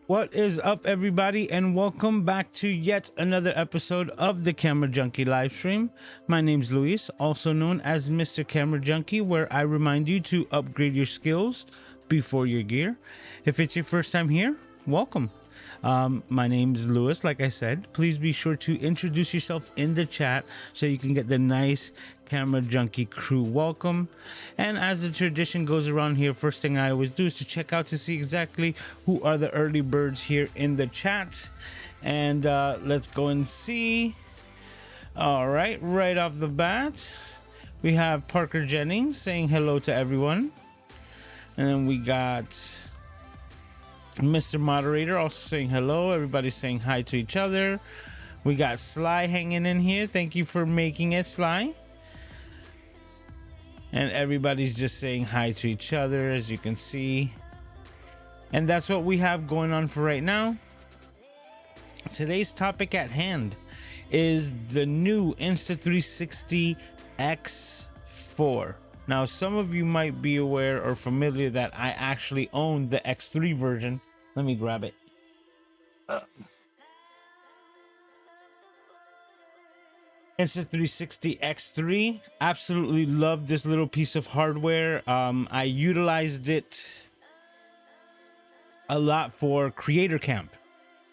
What is up, everybody, and welcome back to yet another episode of the Camera Junkie live stream. My name's Luis, also known as Mr. Camera Junkie, where I remind you to upgrade your skills before your gear. If it's your first time here, welcome. My name's Lewis, like I said. Please be sure to introduce yourself in the chat so you can get the nice Camera Junkie crew welcome. And as the tradition goes around here, first thing I always do is to check out to see exactly who are the early birds here in the chat. And let's go and see. All right, right off the bat, we have Parker Jennings saying hello to everyone. And then we got Mr. Moderator also saying hello. Everybody's saying hi to each other. We got Sly hanging in here. Thank you for making it, Sly. And everybody's just saying hi to each other, as you can see. And that's what we have going on for right now. Today's topic at hand is the new Insta360 X4. Now, some of you might be aware or familiar that I actually own the X3 version. Let me grab it. Insta360 X3. Absolutely love this little piece of hardware. I utilized it a lot for Creator Camp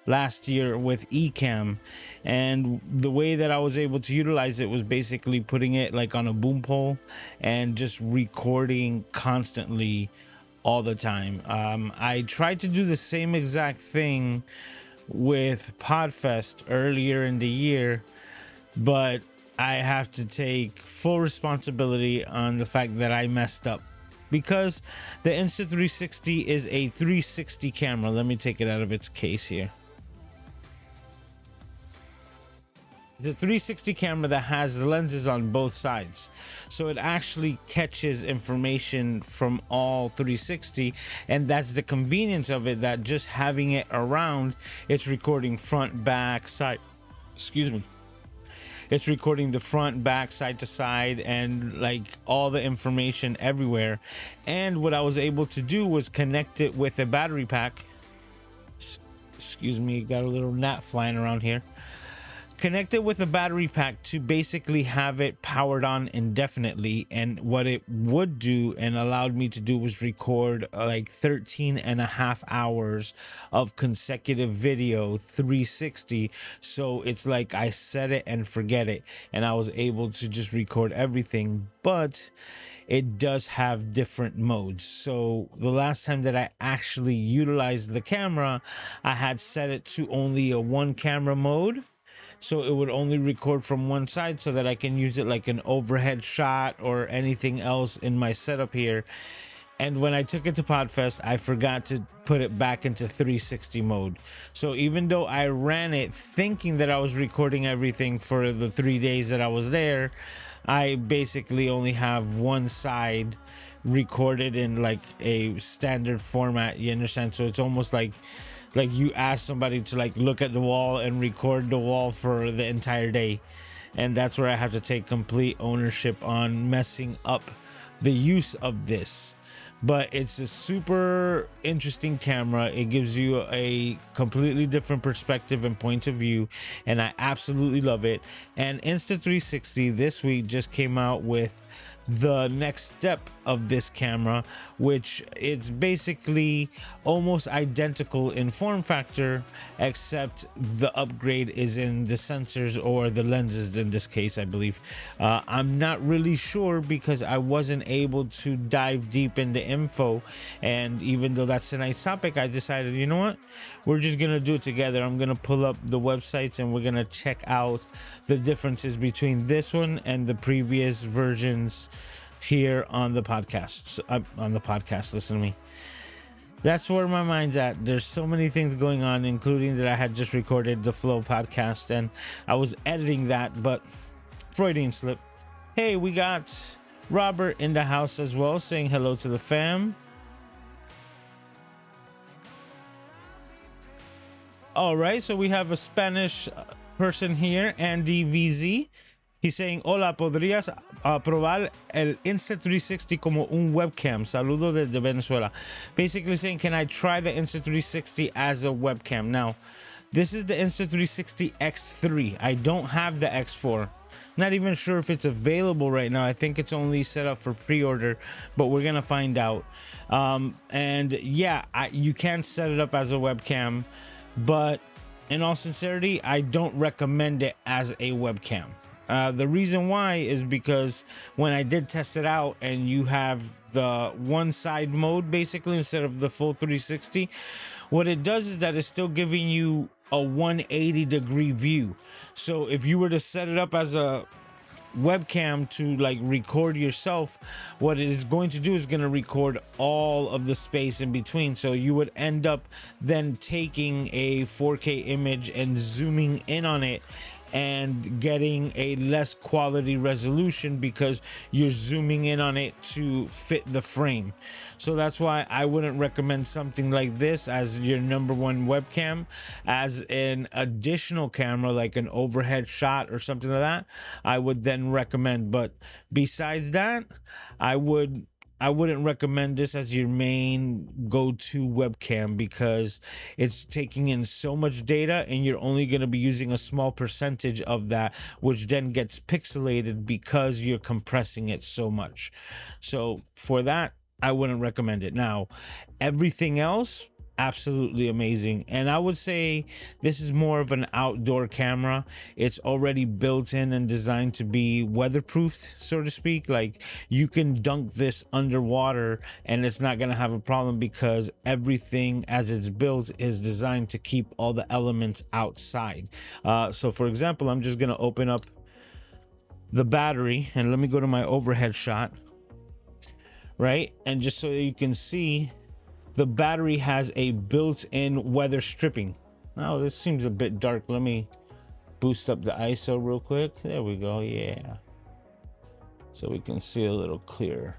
last year with Ecamm, and the way that I was able to utilize it was basically putting it like on a boom pole and just recording constantly all the time. I tried to do the same exact thing with Podfest earlier in the year, but I have to take full responsibility on the fact that I messed up, because the Insta360 is a 360 camera. Let me take it out of its case here. The 360 camera that has lenses on both sides, so it actually catches information from all 360, and that's the convenience of it, that just having it around, it's recording front, back, side, excuse me, it's recording the front, back, side to side, and like all the information everywhere. And what I was able to do was connect it with a battery pack. Excuse me, got a little gnat flying around here. Connect it with a battery pack to basically have it powered on indefinitely. And what it would do and allowed me to do was record like 13 and a half hours of consecutive video 360. So it's like I set it and forget it, and I was able to just record everything. But it does have different modes. So the last time that I actually utilized the camera, I had set it to only a one camera mode, so it would only record from one side, so that I can use it like an overhead shot or anything else in my setup here. And when I took it to Podfest, I forgot to put it back into 360 mode. So even though I ran it thinking that I was recording everything for the 3 days that I was there, I basically only have one side recorded in like a standard format, you understand? So it's almost like you ask somebody to like look at the wall and record the wall for the entire day. And that's where I have to take complete ownership on messing up the use of this. But it's a super interesting camera. It gives you a completely different perspective and point of view, and I absolutely love it. And Insta360 this week just came out with the next step of this camera, which it's basically almost identical in form factor, except the upgrade is in the sensors or the lenses in this case, I believe. I'm not really sure because I wasn't able to dive deep into info, and even though that's a nice topic, I decided, you know what, we're just gonna do it together. I'm gonna pull up the websites and we're gonna check out the differences between this one and the previous versions here on the podcast. Listen to me. That's where my mind's at. There's so many things going on, including that I had just recorded the Flow podcast and I was editing that, but Freudian slip. Hey, we got Robert in the house as well, saying hello to the fam. All right, so we have a Spanish person here, Andy VZ. He's saying, hola, ¿podrías probar el Insta360 como un webcam? Saludos desde Venezuela. Basically saying, can I try the Insta360 as a webcam? Now, this is the Insta360 X3. I don't have the X4. Not even sure if it's available right now. I think it's only set up for pre-order, but we're gonna find out. And yeah, you can set it up as a webcam, but in all sincerity, I don't recommend it as a webcam. The reason why is because when I did test it out and you have the one side mode basically instead of the full 360, what it does is that it's still giving you a 180-degree view. So if you were to set it up as a webcam to like record yourself, what it is going to do is going to record all of the space in between. So you would end up then taking a 4K image and zooming in on it and getting a less quality resolution because you're zooming in on it to fit the frame. So that's why I wouldn't recommend something like this as your number one webcam. As an additional camera, like an overhead shot or something like that, I would then recommend. But besides that, I wouldn't recommend this as your main go-to webcam because it's taking in so much data and you're only going to be using a small percentage of that, which then gets pixelated because you're compressing it so much. So for that, I wouldn't recommend it. Now, everything else, absolutely amazing. And I would say this is more of an outdoor camera. It's already built in and designed to be weatherproof, so to speak. Like you can dunk this underwater and it's not going to have a problem because everything as it's built is designed to keep all the elements outside. So for example, I'm just going to open up the battery and let me go to my overhead shot, right? And just so you can see, the battery has a built-in weather stripping. Now this seems a bit dark. Let me boost up the ISO real quick. There we go. Yeah, so we can see a little clearer.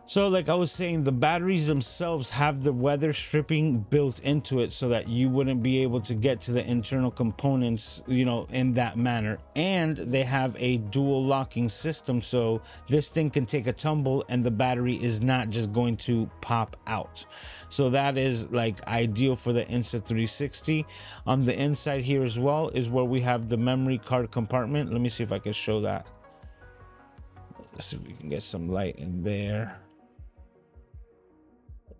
So like I was saying, the batteries themselves have the weather stripping built into it so that you wouldn't be able to get to the internal components, you know, in that manner. And they have a dual locking system, so this thing can take a tumble and the battery is not just going to pop out. So that is like ideal for the Insta360. On the inside here as well is where we have the memory card compartment. Let me see if I can show that. Let's see if we can get some light in there.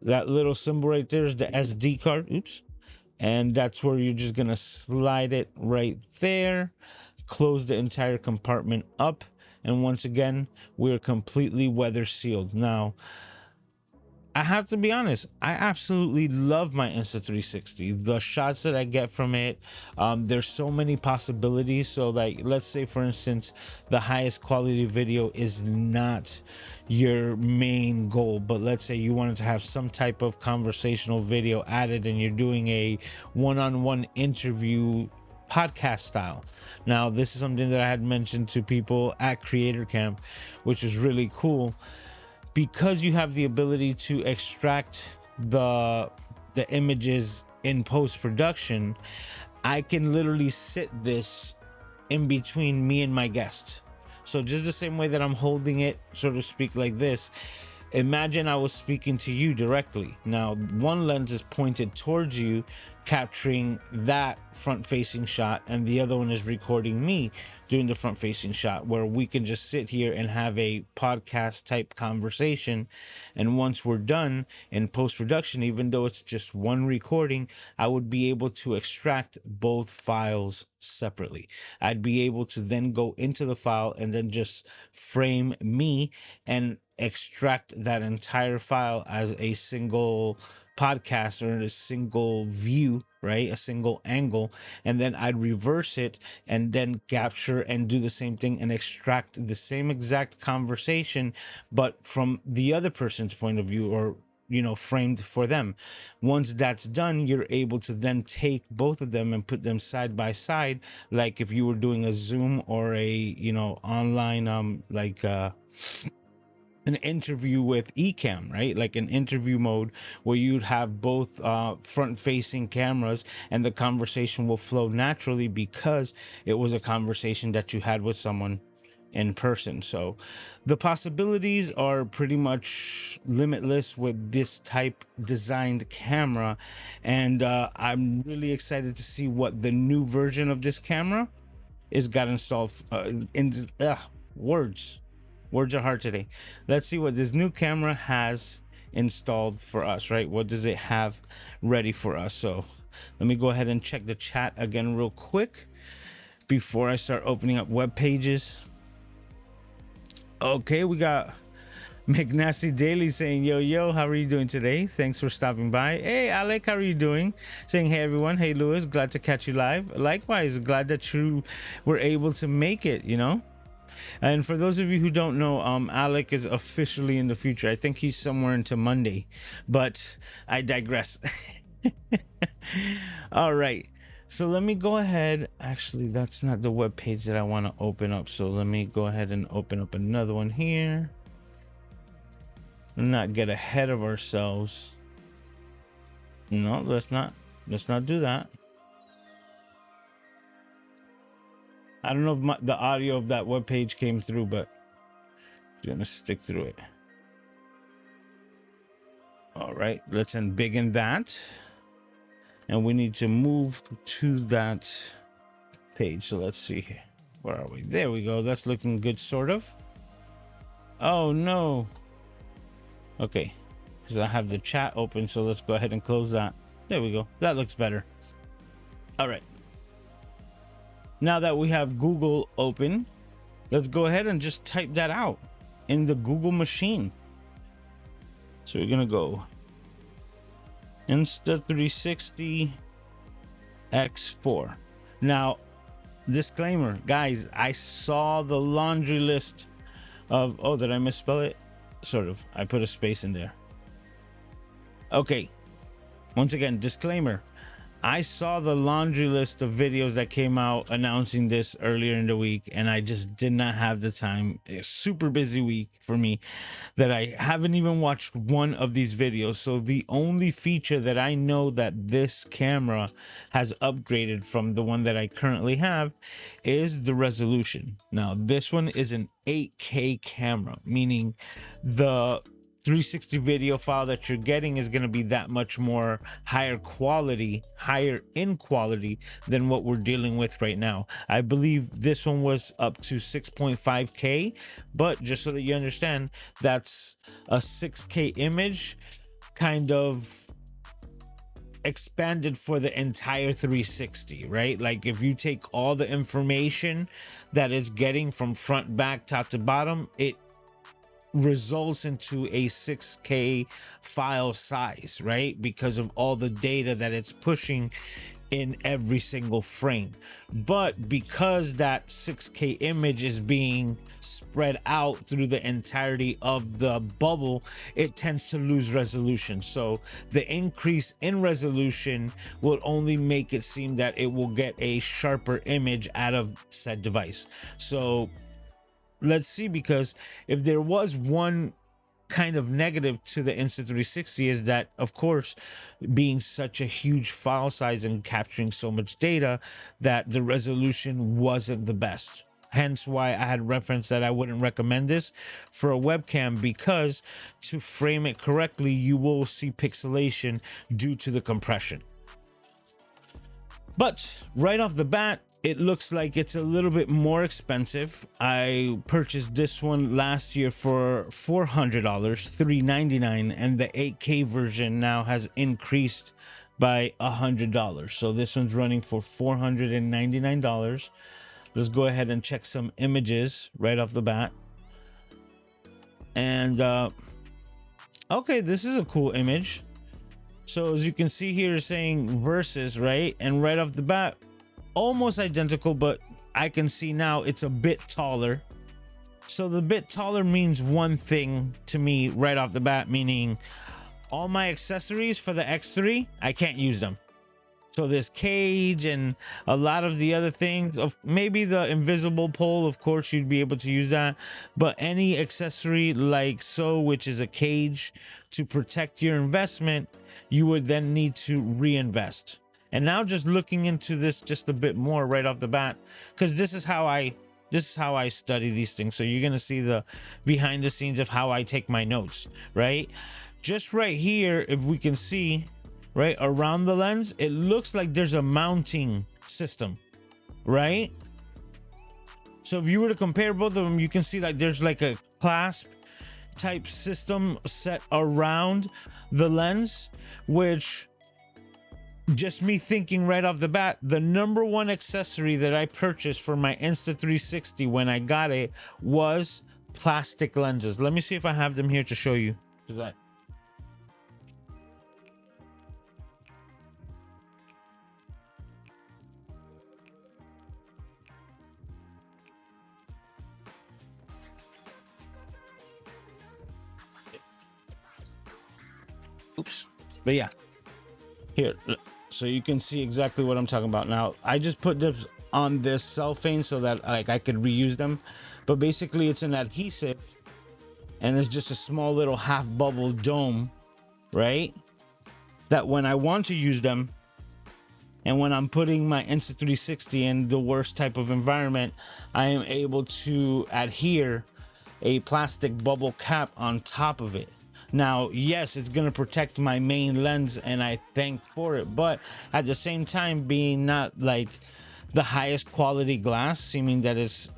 That little symbol right there is the SD card. Oops. And that's where you're just going to slide it right there. Close the entire compartment up. And once again, we're completely weather sealed. Now, I have to be honest, I absolutely love my Insta360. The shots that I get from it, there's so many possibilities. So like, let's say for instance, the highest quality video is not your main goal, but let's say you wanted to have some type of conversational video added and you're doing a one-on-one interview podcast style. Now, this is something that I had mentioned to people at Creator Camp, which is really cool. Because you have the ability to extract the images in post-production, I can literally sit this in between me and my guest. So just the same way that I'm holding it, so to speak, like this, imagine I was speaking to you directly. Now, one lens is pointed towards you, capturing that front-facing shot, and the other one is recording me doing the front-facing shot, where we can just sit here and have a podcast-type conversation. And once we're done in post-production, even though it's just one recording, I would be able to extract both files separately. I'd be able to then go into the file and then just frame me and extract that entire file as a single podcast or a single view, right? A single angle. And then I'd reverse it and then capture and do the same thing and extract the same exact conversation, but from the other person's point of view, or you know, framed for them. Once that's done, you're able to then take both of them and put them side by side, like if you were doing a Zoom or a, you know, online an interview with Ecamm, right? Like an interview mode where you'd have both front facing cameras, and the conversation will flow naturally because it was a conversation that you had with someone in person. So the possibilities are pretty much limitless with this type designed camera, and I'm really excited to see what the new version of this camera is got installed in words are hard today. Let's see what this new camera has installed for us, right? What does it have ready for us? So let me go ahead and check the chat again real quick before I start opening up web pages. Okay, we got McNasty Daily saying, yo, how are you doing today? Thanks for stopping by. Hey, Alec, how are you doing? Saying, hey, everyone. Hey, Lewis, glad to catch you live. Likewise, glad that you were able to make it, you know? And for those of you who don't know, Alec is officially in the future. I think he's somewhere into Monday, but I digress. All right. So let me go ahead. Actually, that's not the web page that I want to open up. So let me go ahead and open up another one here. Not get ahead of ourselves. No, let's not do that. I don't know if the audio of that web page came through, but I'm gonna stick through it. All right, let's embiggen that, and we need to move to that page. So let's see here. Where are we? There we go. That's looking good, sort of. Oh no. Okay, because I have the chat open, so let's go ahead and close that. There we go. That looks better. All right. Now that we have Google open, let's go ahead and just type that out in the Google machine. So we're gonna go Insta360 X4. Now, disclaimer, guys, I saw the laundry list of, oh, did I misspell it? Sort of. I put a space in there. Okay. Once again, disclaimer. I saw the laundry list of videos that came out announcing this earlier in the week, and I just did not have the time. A super busy week for me that I haven't even watched one of these videos. So the only feature that I know that this camera has upgraded from the one that I currently have is the resolution. Now, this one is an 8K camera, meaning the 360 video file that you're getting is going to be that much more higher in quality than what we're dealing with right now. I believe this one was up to 6.5K, but just so that you understand, that's a 6K image kind of expanded for the entire 360, right? Like if you take all the information that it's getting from front, back, top to bottom, it results into a 6K file size, right? Because of all the data that it's pushing in every single frame. But because that 6K image is being spread out through the entirety of the bubble, it tends to lose resolution. So the increase in resolution will only make it seem that it will get a sharper image out of said device. So let's see, because if there was one kind of negative to the Insta360 is that, of course, being such a huge file size and capturing so much data, that the resolution wasn't the best. Hence why I had referenced that I wouldn't recommend this for a webcam, because to frame it correctly, you will see pixelation due to the compression. But right off the bat, it looks like it's a little bit more expensive. I purchased this one last year for $400, $399, and the 8K version now has increased by $100. So this one's running for $499. Let's go ahead and check some images right off the bat. And okay, this is a cool image. So as you can see here, it's saying versus, right? And right off the bat, almost identical, but I can see now it's a bit taller. So the bit taller means one thing to me right off the bat, meaning all my accessories for the X3, I can't use them. So this cage and a lot of the other things, of maybe the invisible pole, of course you'd be able to use that, but any accessory like so, which is a cage to protect your investment, you would then need to reinvest. And now just looking into this just a bit more right off the bat, because this is how I study these things. So you're gonna see the behind the scenes of how I take my notes, right? Just right here, if we can see right around the lens, it looks like there's a mounting system, right? So if you were to compare both of them, you can see like there's like a clasp type system set around the lens, which, just me thinking right off the bat, the number one accessory that I purchased for my Insta360 when I got it was plastic lenses. Let me see if I have them here to show you. Oops. But yeah, here, so you can see exactly what I'm talking about. Now I just put this on this cellophane so that like I could reuse them, but basically it's an adhesive and it's just a small little half bubble dome, right, that when I want to use them and when I'm putting my Insta360 in the worst type of environment, I am able to adhere a plastic bubble cap on top of it. Now, yes, it's going to protect my main lens and I thank for it, but at the same time, being not like the highest quality glass, seeming that it's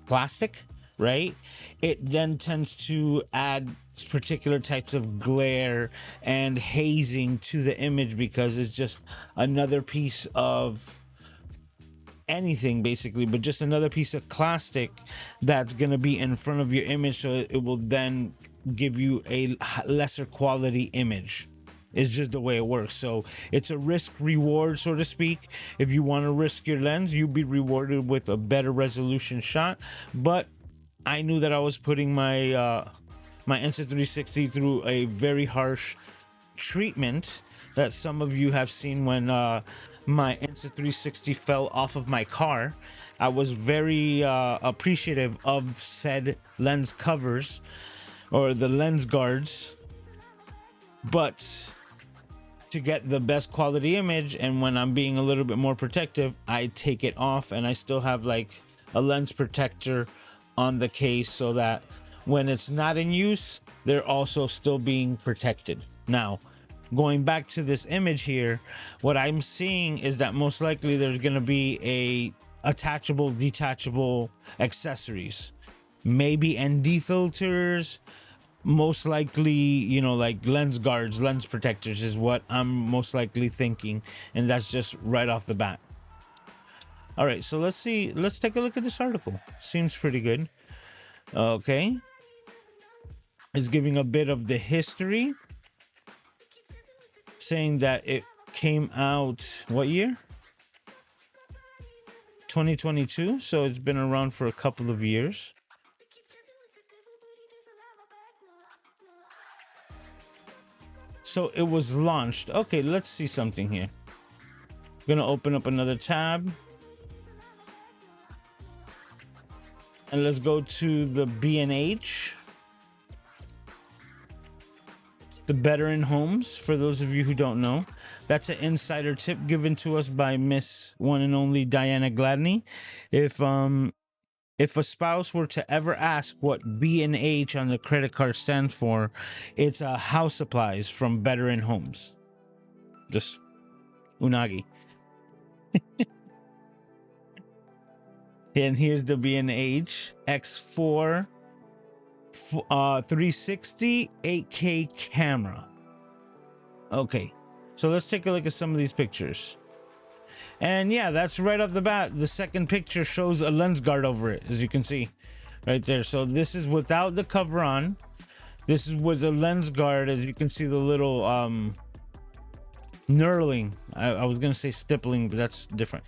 plastic, right, it then tends to add particular types of glare and hazing to the image, because it's just another piece of anything basically, but just another piece of plastic that's going to be in front of your image, so it will then give you a lesser quality image. It's just the way it works. So it's a risk reward, so to speak. If you want to risk your lens, you'll be rewarded with a better resolution shot. But I knew that I was putting my my Insta360 through a very harsh treatment that some of you have seen when my Insta360 fell off of my car. I was very appreciative of said lens covers, or the lens guards, but to get the best quality image, and when I'm being a little bit more protective, I take it off, and I still have like a lens protector on the case so that when it's not in use, they're also still being protected. Now, going back to this image here, what I'm seeing is that most likely there's going to be a attachable, detachable accessories, maybe ND filters, most likely, you know, like lens guards, lens protectors is what I'm most likely thinking, and that's just right off the bat. All right, so let's take a look at this article. Seems pretty good. Okay, it's giving a bit of the history, saying that it came out what year? 2022, so it's been around for a couple of years. So it was launched. Okay, let's see something here. I'm gonna open up another tab, and let's go to the B&H, the Better in Homes. For those of you who don't know, that's an insider tip given to us by Miss One and Only Diana Gladney. If a spouse were to ever ask what B&H on the credit card stands for, it's house supplies from Better in Homes. Just unagi. And here's the B&H X4 360 8K camera. Okay, so let's take a look at some of these pictures. And yeah, that's right off the bat. The second picture shows a lens guard over it, as you can see right there. So this is without the cover on. This is with the lens guard. As you can see, the little knurling. I was gonna say stippling, but that's different.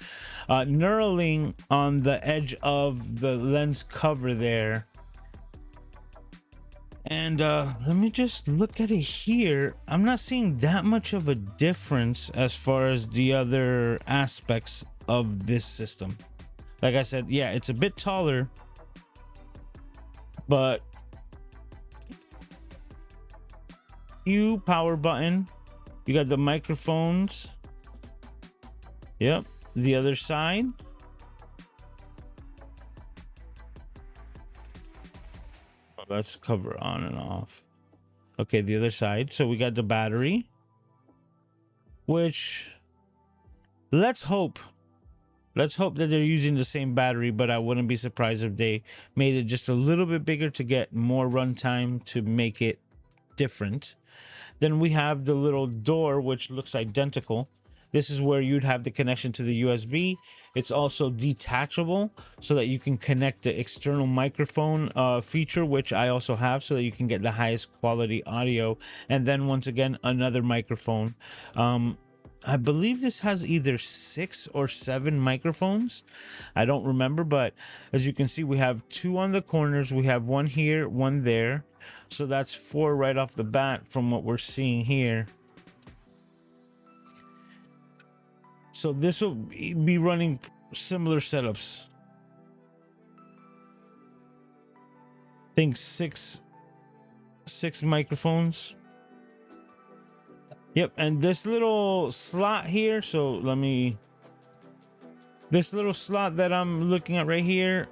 Knurling on the edge of the lens cover there. And let me just look at it here. I'm not seeing that much of a difference as far as the other aspects of this system. Like I said, yeah, it's a bit taller, but power button. You got the microphones. Yep. The other side. Oh, let's cover on and off. Okay, the other side. So we got the battery, which let's hope that they're using the same battery, but I wouldn't be surprised if they made it just a little bit bigger to get more runtime to make it different. Then we have the little door, which looks identical. This is where you'd have the connection to the USB. It's also detachable so that you can connect the external microphone feature, which I also have, so that you can get the highest quality audio. And then once again, another microphone. I believe this has either 6 or 7 microphones. I don't remember, but as you can see, we have 2 on the corners. We have 1 here, 1 there. So that's 4 right off the bat from what we're seeing here. So this will be running similar setups. I think six microphones. Yep, and this little slot here, so let me, this little slot that I'm looking at right here,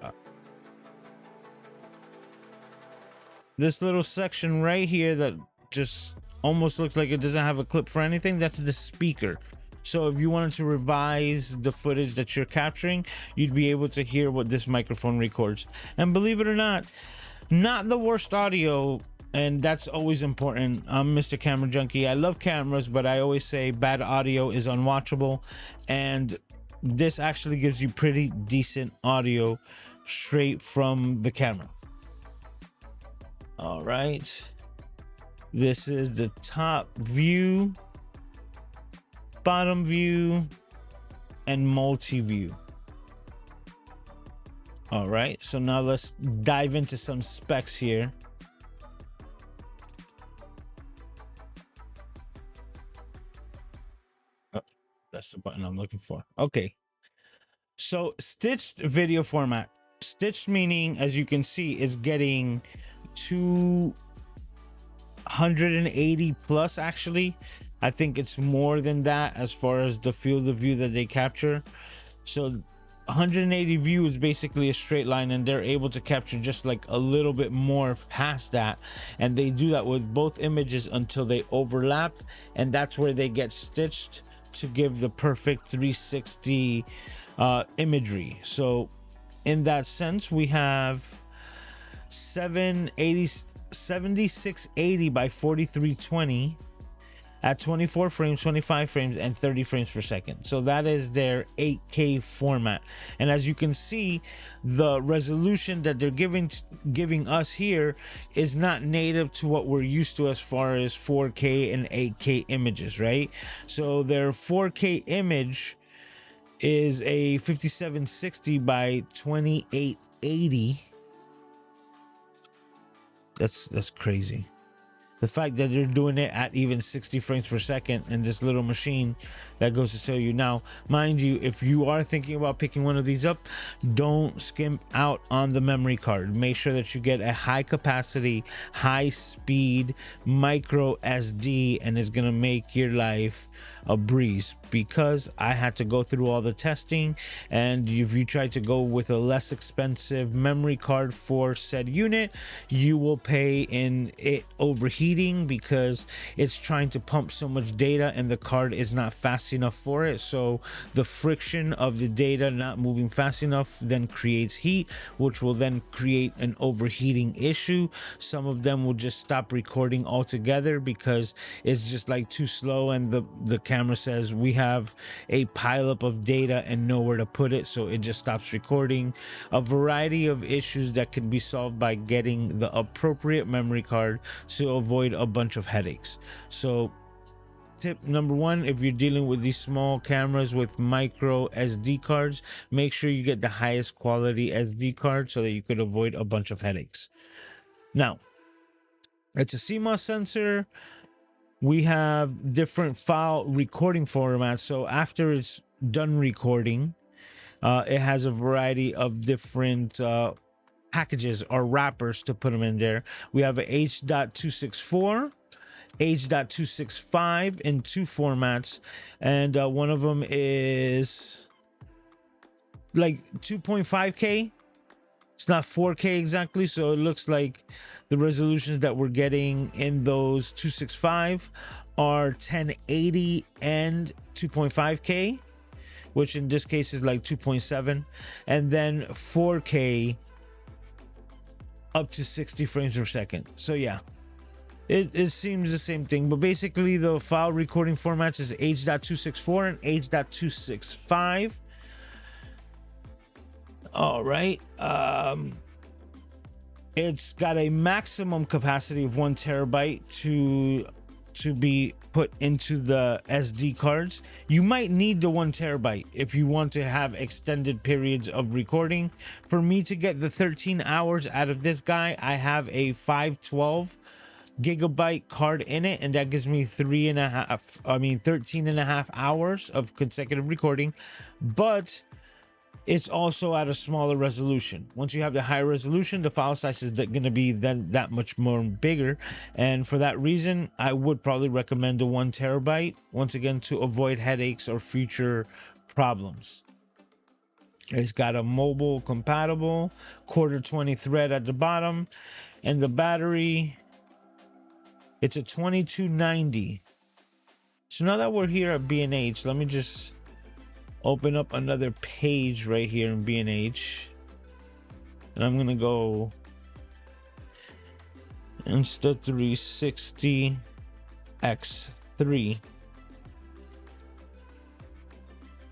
this little section right here that just almost looks like it doesn't have a clip for anything, that's the speaker. So if you wanted to revise the footage that you're capturing, you'd be able to hear what this microphone records. And believe it or not the worst audio, and that's always important. I'm Mr. Camera Junkie. I love cameras, but I always say bad audio is unwatchable, and this actually gives you pretty decent audio straight from the camera. All right, this is the top view, bottom view, and multi-view. All right, so now let's dive into some specs here. Oh, that's the button I'm looking for. Okay, so stitched video format. Stitched meaning, as you can see, is getting 280 plus. Actually, I think it's more than that as far as the field of view that they capture. So 180 view is basically a straight line, and they're able to capture just like a little bit more past that, and they do that with both images until they overlap, and that's where they get stitched to give the perfect 360 imagery. So in that sense, we have 7680 by 4320 at 24 frames, 25 frames, and 30 frames per second. So that is their 8K format. And as you can see, the resolution that they're giving us here is not native to what we're used to as far as 4K and 8K images, right? So their 4K image is a 5760 by 2880. That's crazy. The fact that they're doing it at even 60 frames per second in this little machine, that goes to tell you. Now, mind you, if you are thinking about picking one of these up, don't skimp out on the memory card. Make sure that you get a high capacity, high speed micro SD, and it's gonna make your life a breeze, because I had to go through all the testing, and if you try to go with a less expensive memory card for said unit, you will pay in it overheating, because it's trying to pump so much data and the card is not fast enough for it. So the friction of the data not moving fast enough then creates heat, which will then create an overheating issue. Some of them will just stop recording altogether because it's just like too slow, and the camera says we have a pileup of data and nowhere to put it, so it just stops recording. A variety of issues that can be solved by getting the appropriate memory card to avoid a bunch of headaches. So tip number 1, if you're dealing with these small cameras with micro SD cards, make sure you get the highest quality SD card so that you could avoid a bunch of headaches. Now, It's a CMOS sensor. We have different file recording formats. So after it's done recording, it has a variety of different packages or wrappers to put them in there. We have a H.264, H.265 in two formats, and one of them is like 2.5K. It's not 4K exactly, so it looks like the resolutions that we're getting in those 265 are 1080 and 2.5K, which in this case is like 2.7, and then 4K up to 60 frames per second. So yeah, it seems the same thing, but basically the file recording formats is H.264 and H.265. All right. It's got a maximum capacity of 1 terabyte to be put into the SD cards. You might need the 1 terabyte if you want to have extended periods of recording. For me to get the 13 hours out of this guy, I have a 512 gigabyte card in it, and that gives me 13 and a half hours of consecutive recording. But it's also at a smaller resolution. Once you have the higher resolution, the file size is going to be then that much more bigger. And for that reason, I would probably recommend the 1 terabyte, once again, to avoid headaches or future problems. It's got a mobile compatible quarter 20 thread at the bottom, and the battery, it's a 2290. So now that we're here at B&H, let me just open up another page right here in B&H, and I'm gonna go Insta360 X3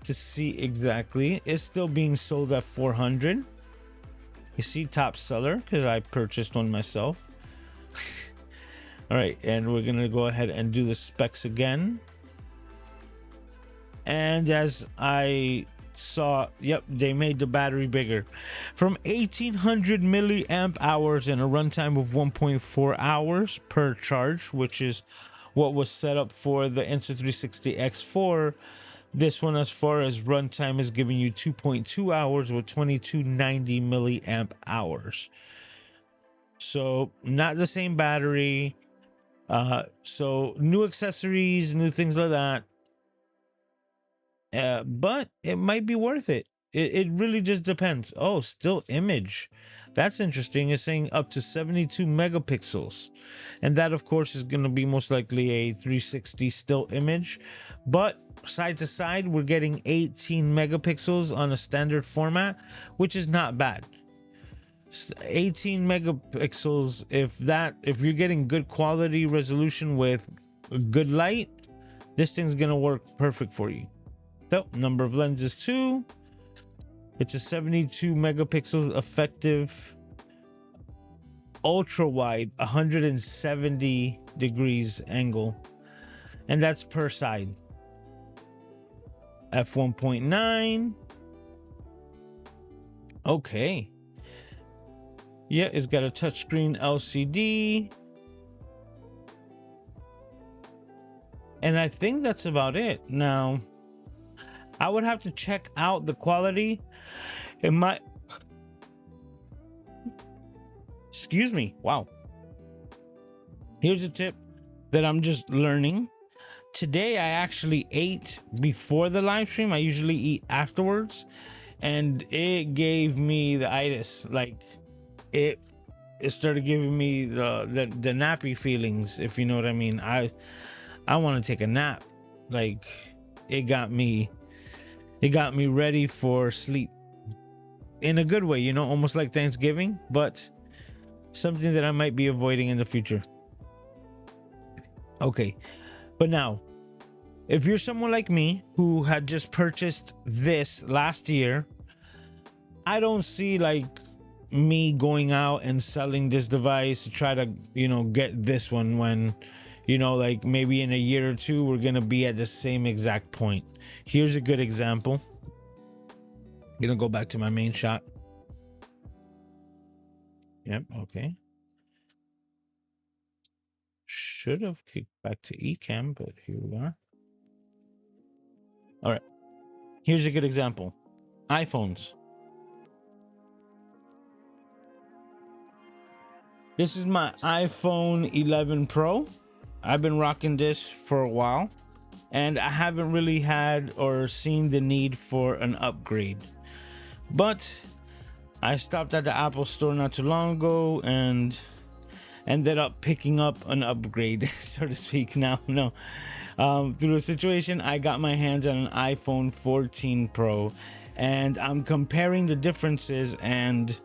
to see exactly. It's still being sold at 400. You see, top seller, because I purchased one myself. All right, and we're gonna go ahead and do the specs again. And as I saw, yep, they made the battery bigger from 1800 milliamp hours and a runtime of 1.4 hours per charge, which is what was set up for the Insta360 X4. This one, as far as runtime, is giving you 2.2 hours with 2290 milliamp hours. So not the same battery. So new accessories, new things like that. But it might be worth it. It really just depends. Oh, still image. That's interesting. It's saying up to 72 megapixels. And that, of course, is going to be most likely a 360 still image. But side to side, we're getting 18 megapixels on a standard format, which is not bad. 18 megapixels, if you're getting good quality resolution with good light, this thing's going to work perfect for you. So, number of lenses 2. It's a 72 megapixel effective ultra wide 170 degrees angle, and that's per side. f1.9. Okay. Yeah, it's got a touchscreen LCD. And I think that's about it. Now, I would have to check out the quality. It might, excuse me. Wow. Here's a tip that I'm just learning. Today, I actually ate before the live stream. I usually eat afterwards, and it gave me the itis. Like it started giving me the nappy feelings, if you know what I mean. I want to take a nap. Like it got me ready for sleep in a good way, you know, almost like Thanksgiving, but something that I might be avoiding in the future. Okay, but now, if you're someone like me who had just purchased this last year, I don't see like me going out and selling this device to try to, you know, get this one when, you know, like maybe in a year or two, we're going to be at the same exact point. Here's a good example. I'm going to go back to my main shot. Yep. Okay. should have kicked back to Ecamm, but here we are. All right. Here's a good example. iPhones. This is my iPhone 11 Pro. I've been rocking this for a while, and I haven't really had or seen the need for an upgrade. But I stopped at the Apple store not too long ago and ended up picking up an upgrade, so to speak. Now, no. Through a situation, I got my hands on an iPhone 14 Pro, and I'm comparing the differences, and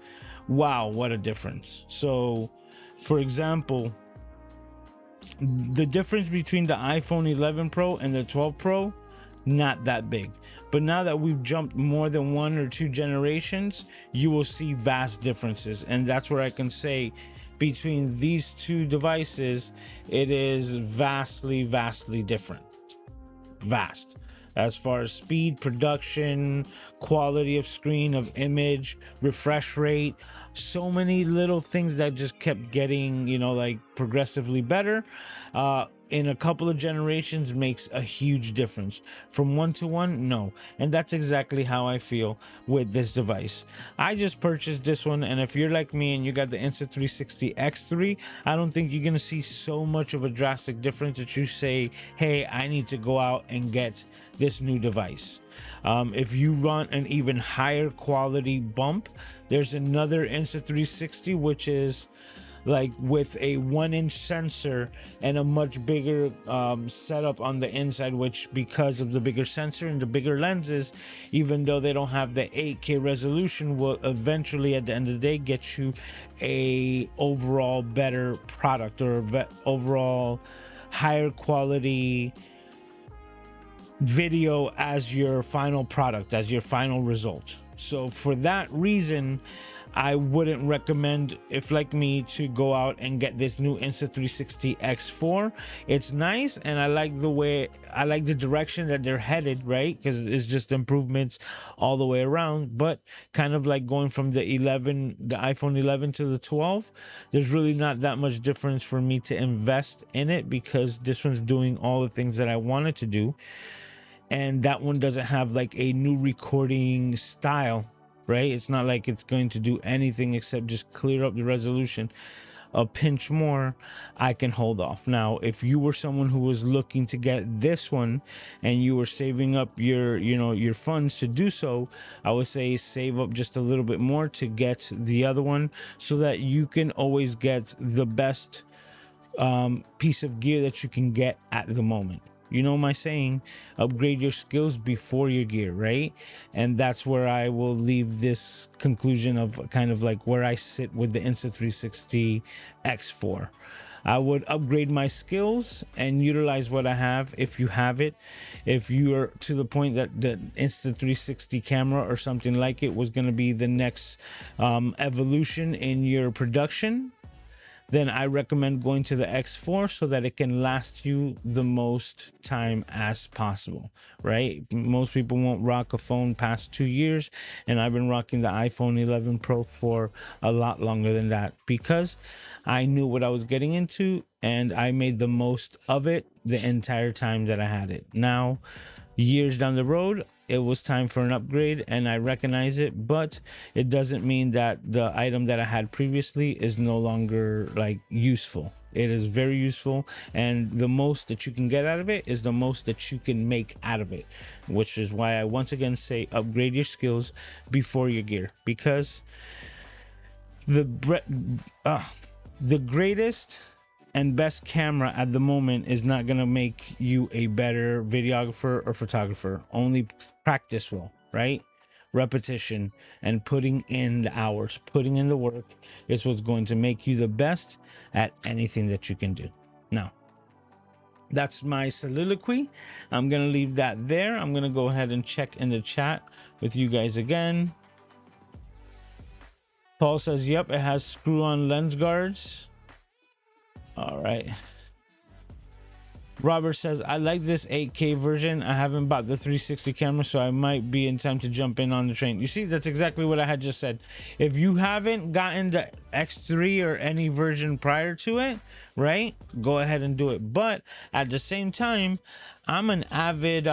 wow, what a difference. So, for example, the difference between the iPhone 11 Pro and the 12 Pro, not that big. But now that we've jumped more than 1 or 2 generations, you will see vast differences. And that's where I can say between these two devices, it is vastly different. Vast. As far as speed, production, quality of screen, of image, refresh rate, so many little things that just kept getting, you know, like progressively better. In a couple of generations makes a huge difference. From one to one, no. And that's exactly how I feel with this device. I just purchased this one, and if you're like me and you got the Insta360 X3, I don't think you're gonna see so much of a drastic difference that you say, hey, I need to go out and get this new device. If you want an even higher quality bump, there's another Insta360, which is like with a 1-inch sensor and a much bigger setup on the inside, which because of the bigger sensor and the bigger lenses, even though they don't have the 8K resolution, will eventually at the end of the day get you a overall better product, or overall higher quality video as your final product, as your final result. So for that reason, I wouldn't recommend, if like me, to go out and get this new Insta360 X4. It's nice, and I like the direction that they're headed, right? Because it's just improvements all the way around. But kind of like going from the iPhone 11 to the 12, there's really not that much difference for me to invest in it, because this one's doing all the things that I wanted to do, and that one doesn't have like a new recording style, right? It's not like it's going to do anything except just clear up the resolution a pinch more. I can hold off. Now, if you were someone who was looking to get this one and you were saving up your funds to do so, I would say save up just a little bit more to get the other one, so that you can always get the best piece of gear that you can get at the moment. You know my saying, upgrade your skills before your gear, right? And that's where I will leave this conclusion of kind of like where I sit with the Insta360 X4. I would upgrade my skills and utilize what I have if you have it. If you are to the point that the Insta360 camera or something like it was going to be the next evolution in your production, then I recommend going to the X4 so that it can last you the most time as possible, right? Most people won't rock a phone past 2 years, and I've been rocking the iPhone 11 Pro for a lot longer than that, because I knew what I was getting into and I made the most of it the entire time that I had it. Now, years down the road, it was time for an upgrade, and I recognize it, but it doesn't mean that the item that I had previously is no longer like useful. It is very useful, and the most that you can get out of it is the most that you can make out of it, which is why I once again say upgrade your skills before your gear, because the greatest and best camera at the moment is not going to make you a better videographer or photographer. Only practice will, right? Repetition and putting in the hours, putting in the work is what's going to make you the best at anything that you can do. Now, that's my soliloquy. I'm going to leave that there. I'm going to go ahead and check in the chat with you guys again. Paul says, yep, it has screw-on lens guards. All right. Robert says, I like this 8K version. I haven't bought the 360 camera, so I might be in time to jump in on the train. You see, that's exactly what I had just said. If you haven't gotten the X3 or any version prior to it, right, go ahead and do it. But at the same time, I'm an avid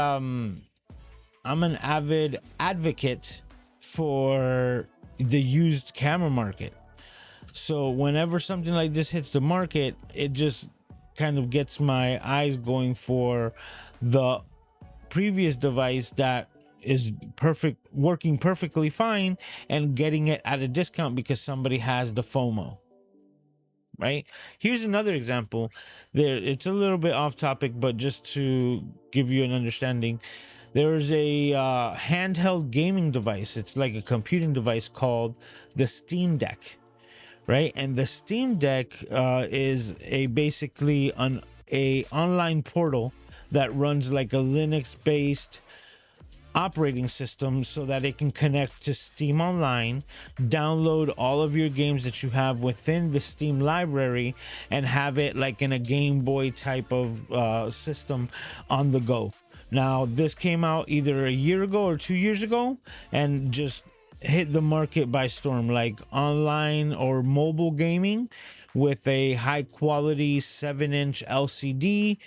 advocate for the used camera market. So whenever something like this hits the market, it just kind of gets my eyes going for the previous device that is working perfectly fine, and getting it at a discount because somebody has the FOMO. Right? Here's another example. It's a little bit off topic, but just to give you an understanding, there's a handheld gaming device. It's like a computing device called the Steam Deck. Right, and the Steam Deck is basically an online portal that runs like a Linux-based operating system, so that it can connect to Steam Online, download all of your games that you have within the Steam library, and have it like in a Game Boy type of system on the go. Now, this came out either a year ago or 2 years ago, and just hit the market by storm, like online or mobile gaming with a high quality 7-inch LCD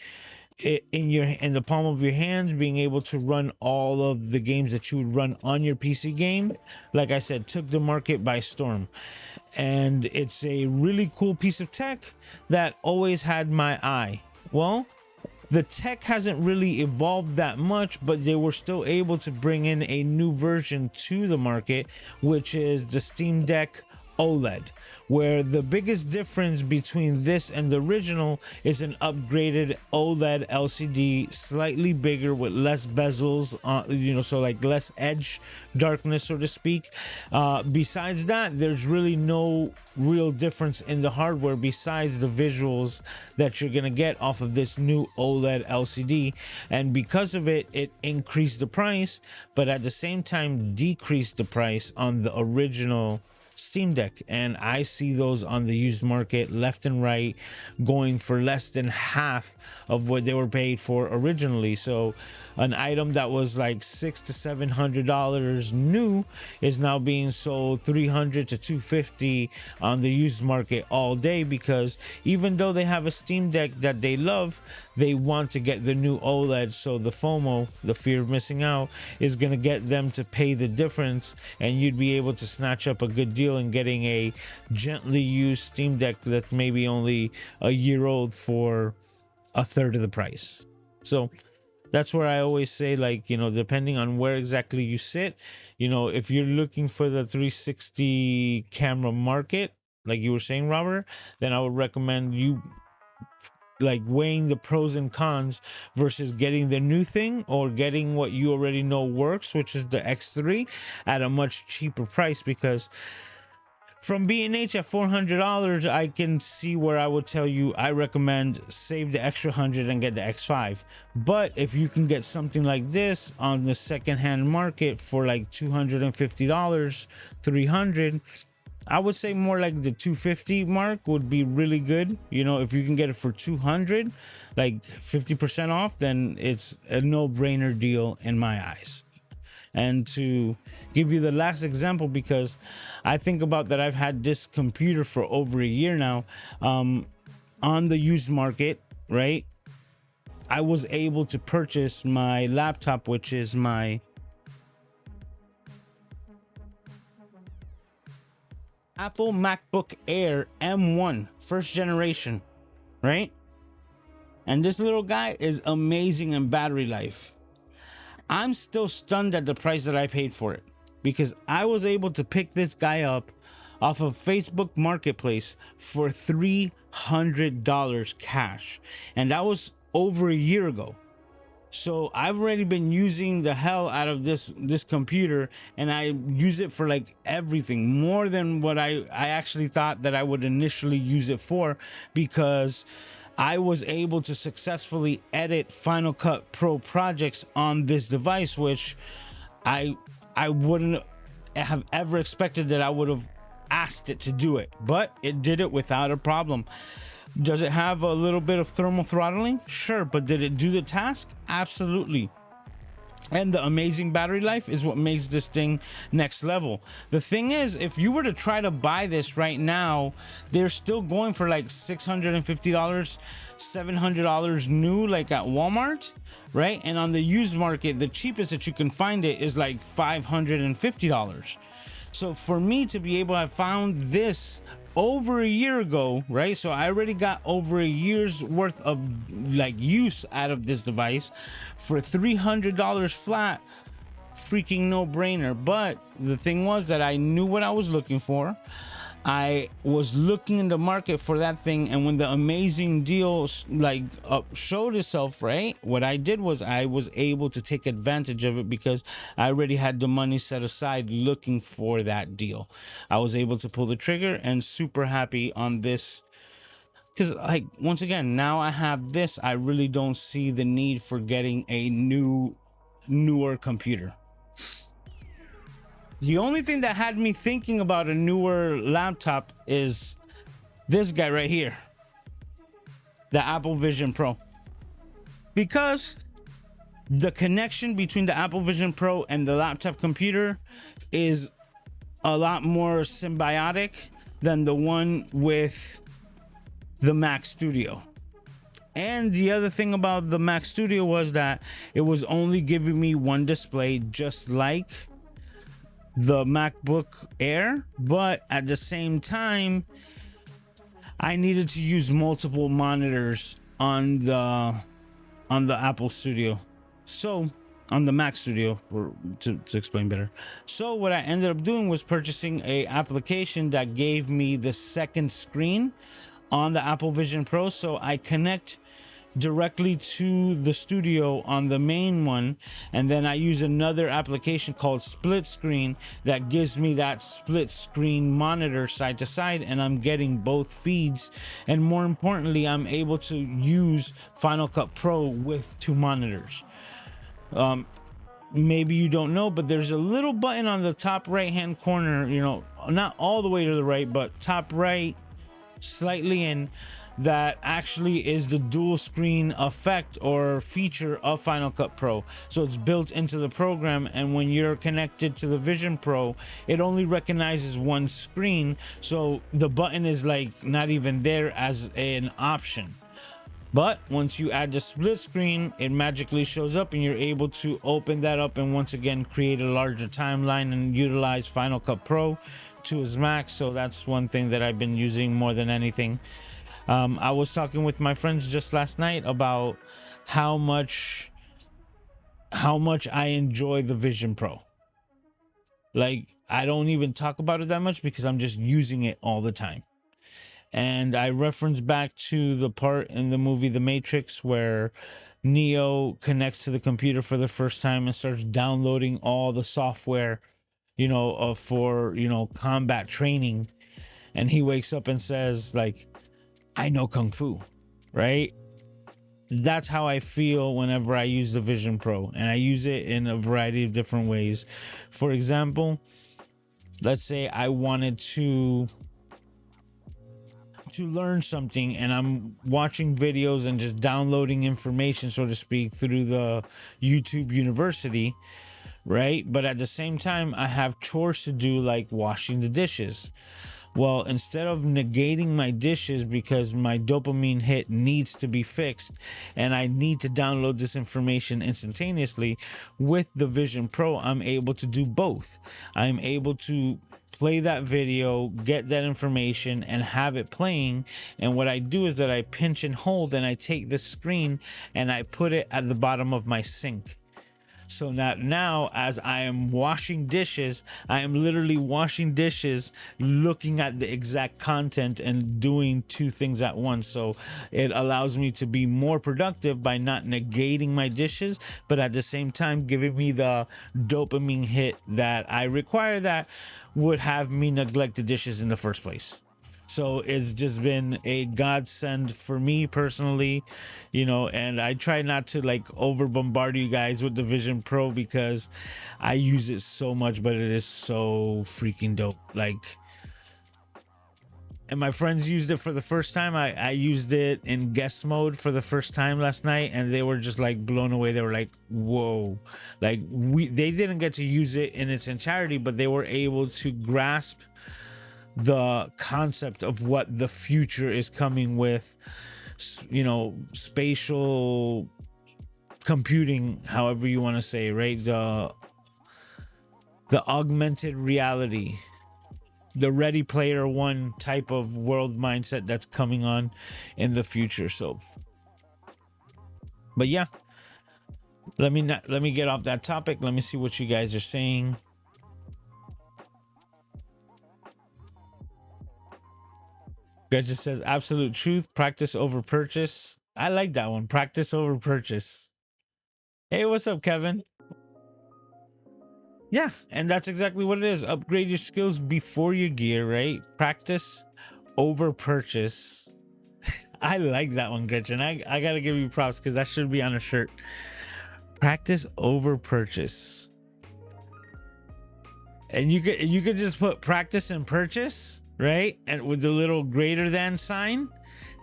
in the palm of your hands, being able to run all of the games that you would run on your PC game. Like I said, took the market by storm, and it's a really cool piece of tech that always had my eye. Well, the tech hasn't really evolved that much, but they were still able to bring in a new version to the market, which is the Steam Deck OLED, where the biggest difference between this and the original is an upgraded OLED LCD, slightly bigger with less bezels, so like less edge darkness, so to speak. Besides that, there's really no real difference in the hardware besides the visuals that you're gonna get off of this new OLED LCD, and because of it, it increased the price, but at the same time decreased the price on the original Steam Deck. And I see those on the used market left and right going for less than half of what they were paid for originally. So an item that was like $600 to $700 new is now being sold $300 to $250 on the used market all day, because even though they have a Steam Deck that they love, they want to get the new OLED. So the FOMO, the fear of missing out, is going to get them to pay the difference, and you'd be able to snatch up a good deal in getting a gently used Steam Deck that's maybe only a year old for a third of the price. So that's where I always say, like, depending on where exactly you sit, if you're looking for the 360 camera market, like you were saying, Robert, then I would recommend you like weighing the pros and cons versus getting the new thing or getting what you already know works, which is the X3, at a much cheaper price. Because from B&H at $400, I can see where I would tell you I recommend save the extra 100 and get the X5. But if you can get something like this on the secondhand market for like $250, $300, I would say more like the 250 mark would be really good. If you can get it for 200, like 50% off, then it's a no-brainer deal in my eyes. And to give you the last example, because I think about that, I've had this computer for over a year now, on the used market, right? I was able to purchase my laptop, which is my Apple MacBook Air M1, first generation, right? And this little guy is amazing in battery life. I'm still stunned at the price that I paid for it, because I was able to pick this guy up off of Facebook Marketplace for $300 cash. And that was over a year ago. So I've already been using the hell out of this computer, and I use it for like everything, more than what I actually thought that I would initially use it for, because I was able to successfully edit Final Cut Pro projects on this device, which I wouldn't have ever expected that I would have asked it to do it, but it did it without a problem. Does it have a little bit of thermal throttling? Sure, but did it do the task? Absolutely. And the amazing battery life is what makes this thing next level. The thing is, if you were to try to buy this right now, they're still going for like $650, $700 new, like at Walmart, right? And on the used market, the cheapest that you can find it is like $550. So for me to be able to have found this over a year ago, right? So I already got over a year's worth of like use out of this device for $300 flat. Freaking no-brainer. But the thing was that I knew what I was looking for. I was looking in the market for that thing, and when the amazing deal like showed itself, right, what I did was I was able to take advantage of it because I already had the money set aside looking for that deal. I was able to pull the trigger, and super happy on this because, like, once again, now I have this. I really don't see the need for getting a newer computer. The only thing that had me thinking about a newer laptop is this guy right here, the Apple Vision Pro, because the connection between the Apple Vision Pro and the laptop computer is a lot more symbiotic than the one with the Mac Studio. And the other thing about the Mac Studio was that it was only giving me one display, just like the MacBook Air, but at the same time I needed to use multiple monitors on the Apple Studio, so on the Mac Studio, or to explain better. So what I ended up doing was purchasing a application that gave me the second screen on the Apple Vision Pro, so I connect directly to the studio on the main one, and then I use another application called Split Screen that gives me that split screen monitor side to side, and I'm getting both feeds. And more importantly, I'm able to use Final Cut Pro with two monitors. Maybe you don't know, but there's a little button on the top right hand corner, you know, not all the way to the right, but top right slightly in, that actually is the dual screen effect or feature of Final Cut Pro. So it's built into the program, and when you're connected to the Vision Pro, it only recognizes one screen, so the button is like not even there as an option. But once you add the split screen, it magically shows up, and you're able to open that up and once again create a larger timeline and utilize Final Cut Pro to its max. So that's one thing that I've been using more than anything. I was talking with my friends just last night about how much I enjoy the Vision Pro. Like, I don't even talk about it that much because I'm just using it all the time. And I reference back to the part in the movie The Matrix where Neo connects to the computer for the first time and starts downloading all the software, you know, for, you know, combat training. And he wakes up and says, like, I know Kung Fu, right? That's how I feel whenever I use the Vision Pro, and I use it in a variety of different ways. For example, let's say I wanted to learn something, and I'm watching videos and just downloading information, so to speak, through the YouTube University, right? But at the same time, I have chores to do, like washing the dishes. Well, instead of negating my dishes because my dopamine hit needs to be fixed and I need to download this information instantaneously, with the Vision Pro, I'm able to do both. I'm able to play that video, get that information, and have it playing. And what I do is that I pinch and hold, and I take the screen and I put it at the bottom of my sink. So now as I am washing dishes, I am literally washing dishes, looking at the exact content and doing two things at once. So it allows me to be more productive by not negating my dishes, but at the same time giving me the dopamine hit that I require that would have me neglect the dishes in the first place. So it's just been a godsend for me personally, you know, and I try not to like over bombard you guys with the Vision Pro because I use it so much, but it is so freaking dope. Like, and my friends used it for the first time. I used it in guest mode for the first time last night, and they were just like blown away. They were like, whoa. Like they didn't get to use it in its entirety, but they were able to grasp the concept of what the future is coming with, you know, spatial computing, however you want to say, right? The augmented reality, the Ready Player One type of world mindset that's coming on in the future. So, but yeah, let me get off that topic. Let me see what you guys are saying. Gretchen says absolute truth, practice over purchase. I like that one. Practice over purchase. Hey, what's up, Kevin? Yeah, and that's exactly what it is. Upgrade your skills before your gear, right? Practice over purchase. I like that one, Gretchen. I gotta give you props because that should be on a shirt. Practice over purchase. And you could just put practice and purchase, right? And with the little greater than sign.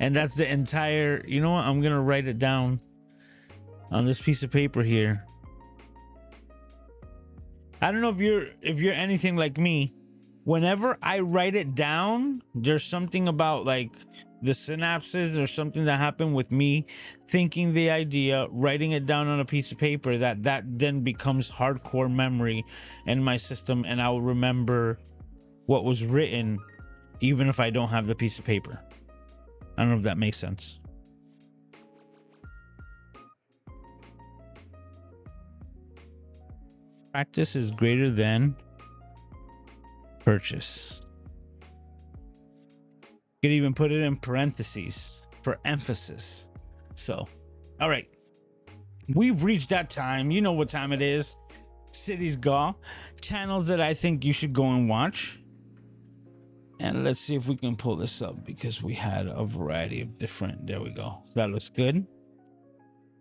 And that's the entire, you know what? I'm gonna write it down on this piece of paper here. I don't know if you're anything like me. Whenever I write it down, there's something about like the synapses or something that happened with me thinking the idea, writing it down on a piece of paper, that then becomes hardcore memory in my system, and I'll remember what was written even if I don't have the piece of paper. I don't know if that makes sense. Practice is greater than purchase. You could even put it in parentheses for emphasis. So, all right. We've reached that time. You know what time it is. Cities Gaw. Channels that I think you should go and watch. And let's see if we can pull this up because we had a variety of different. There we go. That looks good.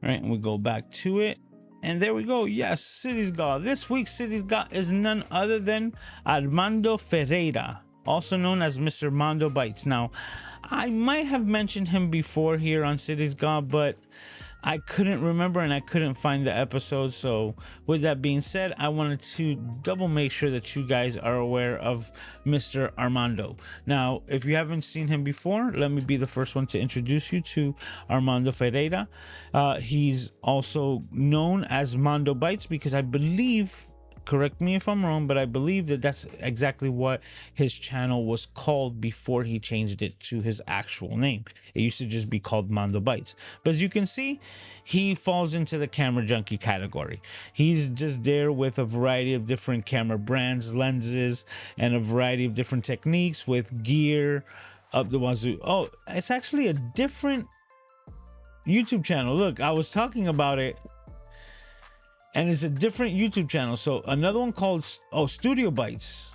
All right. And we go back to it. And there we go. Yes, Cities Gaw. This week's Cities Gaw is none other than Armando Ferreira, also known as Mr. Mondo Bites. Now, I might have mentioned him before here on Cities Gaw, but I couldn't remember and I couldn't find the episode. So with that being said, I wanted to double make sure that you guys are aware of Mr. Armando. Now, if you haven't seen him before, let me be the first one to introduce you to Armando Ferreira. He's also known as Mondo Bites because I believe, correct me if I'm wrong, but I believe that that's exactly what his channel was called before he changed it to his actual name. It used to just be called Mondo Bites. But as you can see, he falls into the camera junkie category. He's just there with a variety of different camera brands, lenses, and a variety of different techniques with gear up the wazoo. Oh, it's actually a different YouTube channel. Look, I was talking about it. And it's a different YouTube channel. So another one called, Studio Bites.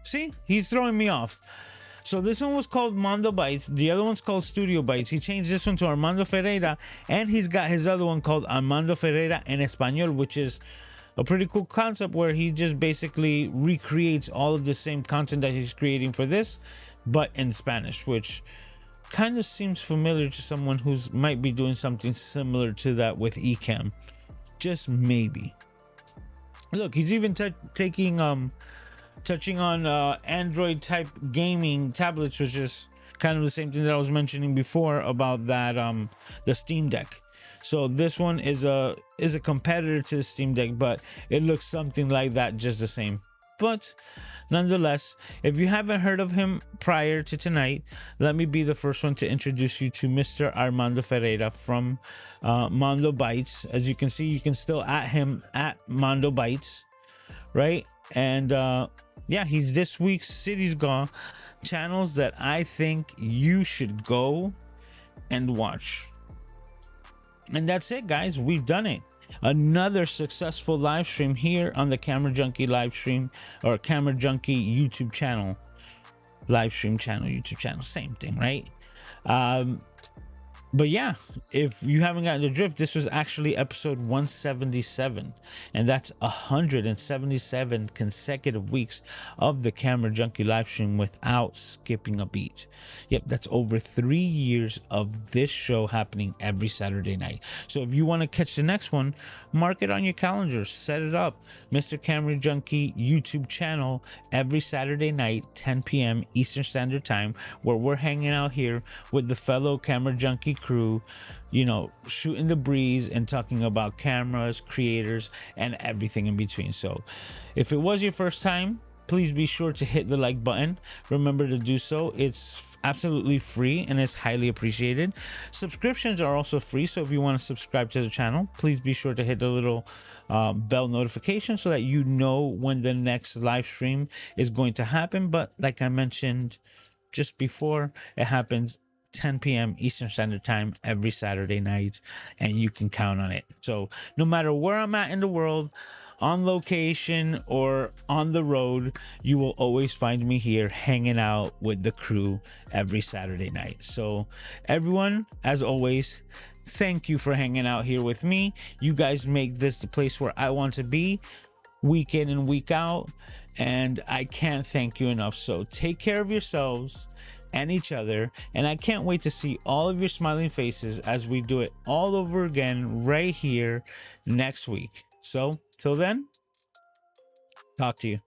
See, he's throwing me off. So this one was called Mondo Bites. The other one's called Studio Bites. He changed this one to Armando Ferreira. And he's got his other one called Armando Ferreira en Español, which is a pretty cool concept where he just basically recreates all of the same content that he's creating for this, but in Spanish, which kind of seems familiar to someone who's might be doing something similar to that with Ecamm. Just maybe. Look, he's even touching on Android type gaming tablets, which is kind of the same thing that I was mentioning before about that the Steam Deck. So this one is a competitor to the Steam Deck, but it looks something like that, just the same. But nonetheless, if you haven't heard of him prior to tonight, let me be the first one to introduce you to Mr. Armando Ferreira from Mondo Bites. As you can see, you can still at him at Mondo Bites, right? And yeah, he's this week's Cities Gaw. Channels that I think you should go and watch. And that's it, guys. We've done it. Another successful live stream here on the Camera Junkie live stream, or Camera Junkie YouTube channel, live stream channel, YouTube channel, same thing, right? But yeah, if you haven't gotten the drift, this was actually episode 177, and that's 177 consecutive weeks of the Camera Junkie live stream without skipping a beat. Yep, that's over 3 years of this show happening every Saturday night. So if you want to catch the next one, mark it on your calendar, set it up. Mr. Camera Junkie YouTube channel every Saturday night, 10 p.m. Eastern Standard Time, where we're hanging out here with the fellow Camera Junkie crew, you know, shooting the breeze and talking about cameras, creators, and everything in between. So if it was your first time, please be sure to hit the like button. Remember to do so. It's absolutely free and it's highly appreciated. Subscriptions are also free, so if you want to subscribe to the channel, please be sure to hit the little bell notification so that you know when the next live stream is going to happen. But like I mentioned just before, it happens 10 p.m. Eastern Standard Time every Saturday night, and you can count on it. So no matter where I'm at in the world, on location or on the road, you will always find me here hanging out with the crew every Saturday night. So everyone, as always, thank you for hanging out here with me. You guys make this the place where I want to be week in and week out, and I can't thank you enough. So take care of yourselves and each other, and I can't wait to see all of your smiling faces as we do it all over again right here next week. So till then, talk to you.